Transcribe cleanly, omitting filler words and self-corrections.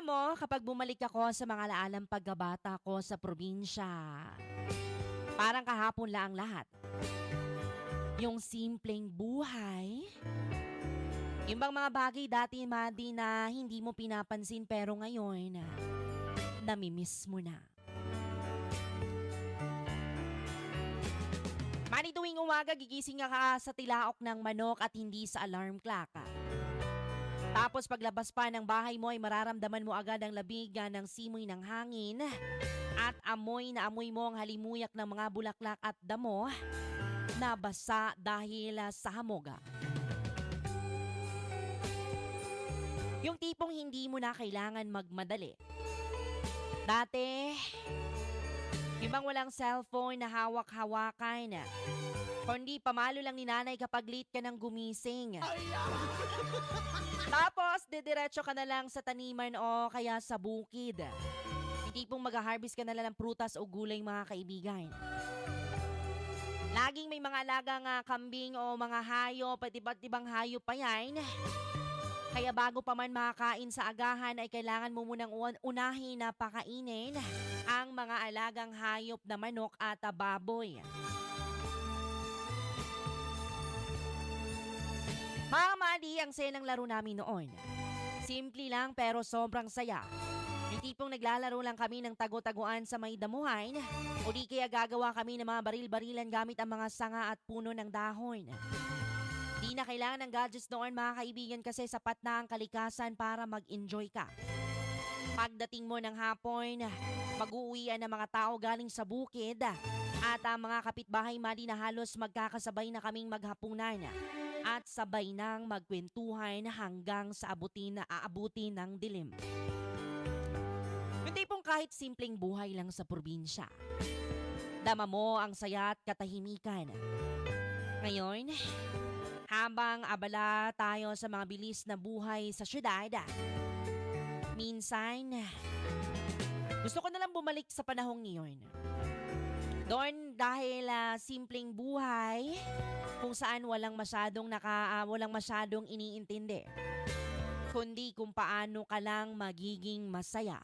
Alam mo, kapag bumalik ako sa mga laalang pagkabata ko sa probinsya, parang kahapon lang ang lahat. Yung simpleng buhay, yung bang mga bagay dati, Madi, na hindi mo pinapansin pero ngayon, namimiss mo na. Madi, tuwing umaga, gigising ka sa tilaok ng manok at hindi sa alarm clock. Tapos paglabas pa ng bahay mo ay mararamdaman mo agad ang labig ng simoy ng hangin at amoy na amoy mo ang halimuyak ng mga bulaklak at damo na basa dahil sa hamog. Yung tipong hindi mo na kailangan magmadali. Dati, yung bang walang cellphone na hawak-hawakan, kundi pamalo lang ni nanay kapag late ka ng gumising. Tapos, didiretso ka na lang sa taniman o kaya sa bukid. Hindi pong mag-harvest ka na lang ng prutas o gulay, mga kaibigan. Laging may mga alagang kambing o mga hayop at iba't ibang hayop pa yan. Kaya bago pa man makakain sa agahan ay kailangan mo munang unahin na pakainin ang mga alagang hayop na manok at baboy. Mga Madi, ang saya ng laro namin noon. Simple lang pero sobrang saya. Yung tipong naglalaro lang kami ng tago-taguan sa may damuhan o di kaya gagawa kami ng mga baril-barilan gamit ang mga sanga at puno ng dahon. Di na kailangan ng gadgets noon, mga kaibigan, kasi sapat na ang kalikasan para mag-enjoy ka. Pagdating mo ng hapon, mag-uuwian ng mga tao galing sa bukid at ang mga kapitbahay, Madi, na halos magkakasabay na kaming maghapunan at sabay nang magkwentuhan hanggang sa aabutin ng dilim. Yung tipong kahit simpleng buhay lang sa probinsya, dama mo ang saya at katahimikan. Ngayon, habang abala tayo sa mga bilis na buhay sa syudad, minsan, gusto ko na lang bumalik sa panahong iyon. Doon dahil simpleng buhay kung saan walang masyadong iniintindi, kundi kung paano ka lang magiging masaya